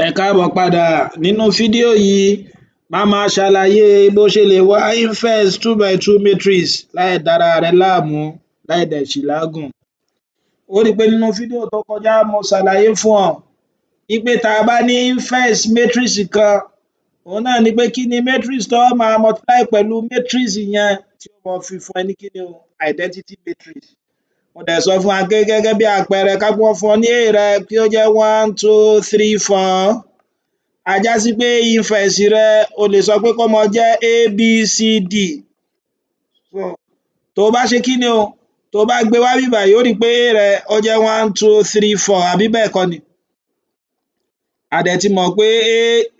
Ẹ káàbọ̀ padà. Nínú fídíò yìí máa ṣàlàyé bó ṣe lè wá inverse 2x2 matrix láì dára rẹ láàmú láì dẹ̀ ṣì lágùn. Ó rí i pé nínú fídíò tó kọjá mo ṣàlàyé fún ọ wípé tá a bá ní inverse matrix kan òhun náà ni pé kí ni matrix tó máa multiply pẹ̀lú matrix yẹn tí ó máa fi fún ẹ ní kí ni o identity matrix. Mo dẹ̀ sọ fún wa pé gẹ́gẹ́ bí àpẹẹrẹ ká pé wọ́n fún ọ ní A rẹ kí ó jẹ́ 1 2 3 4 á já sí pé inverse rẹ o lè sọ pé kó máa jẹ́ ABCD. Tó o bá ṣe kí ni o tó o bá gbé wá níbí báyìí ó rí i pé A rẹ ó jẹ́ 1 2 3 4 àbí bẹ́ẹ̀ kọ́ ni? A dẹ̀ ti mọ̀ pé A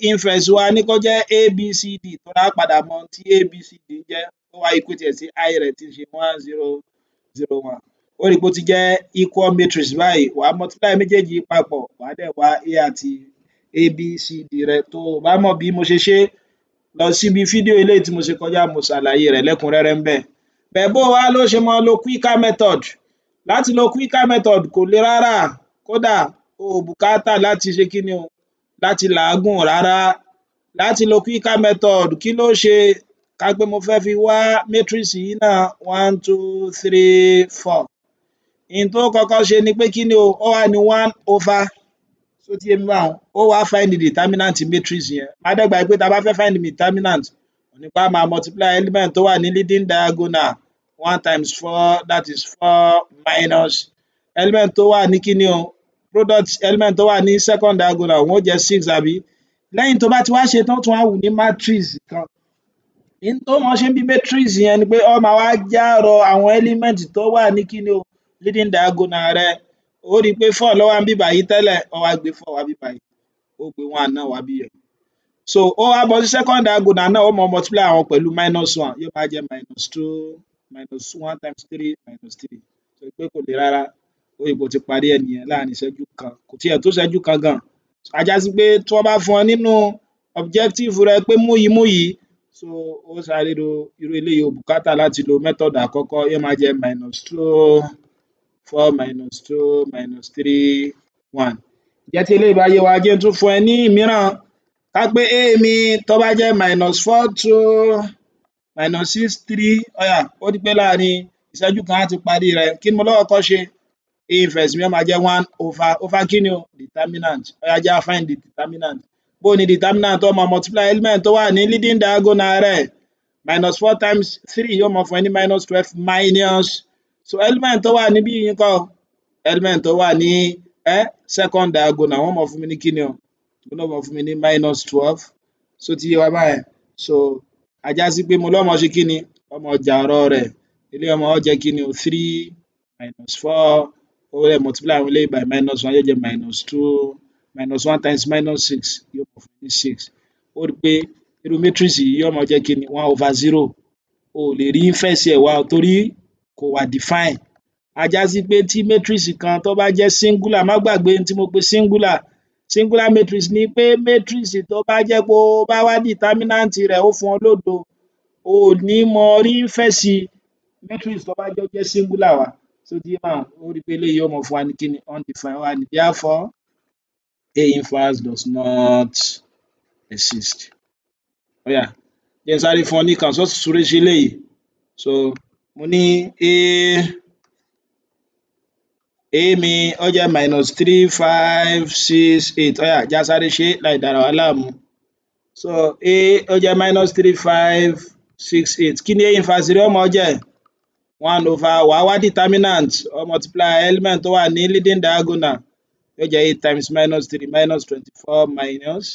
inverse wa ní kó jẹ́ ABCD torí á padà mọ ohun tí ABCD jẹ́ ó wá equate ẹ̀ sí I rẹ̀ tí í ṣe 1 0 0 1. Ó rí i pé ó ti jẹ́ equal matrix báyìí wàá multiply méjèèjì papọ̀ wàá dẹ̀ wá A àti ABCD rẹ. Tó o bá mọ̀ bí mo ṣe ṣé lọ síbi fídíò eléyìí tí mo ṣe kọjá mo ṣàlàyé rẹ̀ lẹ́kùnrẹ́rẹ́ ńbẹ̀. Bó o wá ló ṣe máa lo quicker method. Láti lo quicker method kò le rárá kódà o ò bùkátà láti ṣe kí ni o láti làágùn rárá. Láti lo quicker method kí ló ṣe? Ká pé mo fẹ́ fi wá matrix yìí náà 1 2 3 4. Ohun tó kọ́kọ́ ṣe ni pé kí ni o ó wá ní 1 over ṣó ti yé mi báhun ó wá find the determinant matrix yẹn. Má dẹ̀ gbàgbé pé tá a bá fẹ́ find the determinant òhun ni pé á máa multiply element tó wà ní leading diagonal 1 times 4 that is 4 minus element tó wà ní kí ni o product element tó wà ní second diagonal òhun ó jẹ́ 6 àbí? Lẹ́yìn tó bá ti wá ṣe tán ó tún wá wù ní matrix kan. Ohun tó máa ṣe níbi matrix yẹn ni pé ó máa wá járọ àwọn element tó wà ní kí ni o leading diagonal rẹ. Ó rí i pé 4 ló wà níbí báyìí tẹ́lẹ̀ ó wá gbé 4 wá bí báyìí ó gbé 1 náà wá bí yẹn. So ó wá bọ́ sí second diagonal náà ó máa multiply àwọn pẹ̀lú -1 yóò máa jẹ́ -2 -1 times 3 -3. Ó rí i pé kò le rárá ó rí i pé ó ti parí ẹ̀ nìyẹn láàrin ìṣẹ́jú kan kò tiẹ̀ tó ìṣẹ́jú kan gan. Á já sí pé tí wọ́n bá fún ọ nínú objective rẹ pé mú yìí so ó sáré lo irú eléyìí o bùkátà láti lo method àkọ́kọ́ yóò máa jẹ́ -2 4 -2 -3 1. Ǹjẹ́ tí eléyìí bá yé wa jẹ́ n tún fún ẹ ní ìmíràn. Ká pé A mi tó bá jẹ́ -4 2 -6 3 ó yá ó rí i pé láàrin ìṣẹ́jú kan á ti parí rẹ̀. Kí ni mo ló kọ́kọ́ ṣe? A inverse mi ó máa jẹ́ 1 over kí ni o determinant. Ó yá jẹ́ á find the determinant. Bó o ni determinant ó máa multiply element tó wà ní leading diagonal rẹ̀ -4 times 3 yóò máa fún ẹ ní -12 minus so element tó wà níbí yìí ńkọ́ o? Element tó wà ní second diagonal wọ́n máa fún mi ní kí ni o? Òhun náà máa fún mi ní -12 ṣó ti yé wa báyẹn? So á já sí pé mo ló máa ṣe kí ni? Ó máa jàrọ rẹ̀ eléyìí ó máa jẹ́ kí ni o 3 -4 ó dẹ̀ multiply àwọn eléyìí by -1 yóò jẹ́ -2 -1 times -6 yóò máa fún mi ní 6. Ó rí i pé irú matrix yìí yóò máa jẹ́ kí ni 1/0. O ò lè rí inverse ẹ̀ wá torí kò wà define. Á já sí pé tí matrix kan tó bá jẹ́ singular má gbàgbé ohun tí mo pe singular matrix ni pé matrix tó bá jẹ́ pé o bá wá determinant rẹ̀ ó fún ọ lódo o ò ní mọ rí inverse matrix tó bá jẹ́ singular wá ṣó ti yé báhun? Ó rí i pé eléyìí yóò máa fún wa ní kí ni undefined ó wá ní therefore A inverse does not exist. Ó yá jẹ́ n sáré fún ọ ní ìkan ṣó súré ṣe eléyìí. So mo ní A mi ó jẹ́ -3 5 6 8 ó yá jẹ́ á sáré ṣé láì dára wa láàmú. So A ó jẹ́ -3 5 6 8 kí ni A inverse rẹ̀ ó máa jẹ́? 1 over wàá wá determinant ó multiply element tó wà ní leading diagonal yóò jẹ́ 8 times -3 -24 minus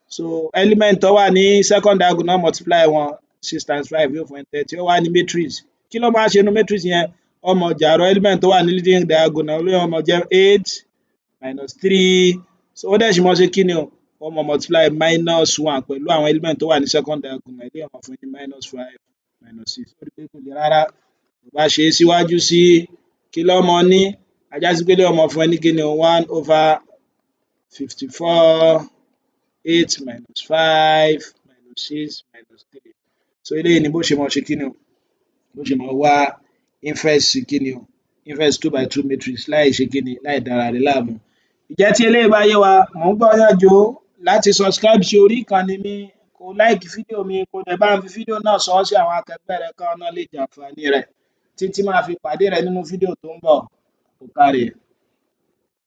so element tó wà ní second diagonal multiply wọn 6 times 5 yóò fún ẹ 30 ó wá ní matrix. Kí ló máa ṣe nínú matrix yẹn? Ó máa jàrọ element tó wà ní leading diagonal eléyìí ó máa jẹ́ 8 -3 so ó dẹ̀ ṣì máa ṣe kí ni o? Ó máa multiply -1 pẹ̀lú àwọn element tó wà ní second diagonal eléyìí ó máa fún ẹ ní -5 -6. Ó rí i pé kò le rárá. Tó bá ṣe é síwájú sí kí ló máa ní? Á já sí pé eléyìí ó máa fún ẹ ní kí ni o 1/54 8 -5 -6 -3. So eléyìí ni bó ṣe máa ṣe kí ni o? Bó ṣe máa wá inverse kí ni o? Inverse 2x2 matrix láì ṣe kí ni? Láì dára rẹ láàmú. Ǹjẹ́ tí eléyìí bá yé wa, mò ń gbà ọ́ níyànjú láti subscribe sí orí ìkànnì mi, ko like fídíò mi, ko dẹ̀ bá mi fi fídíò náà ṣọwọ́ sí àwọn akẹgbẹ́ rẹ káwọn náà lè jàǹfààní rẹ̀. Títí máa fi pàdé rẹ nínú fídíò tó ń bọ̀. Ó káre.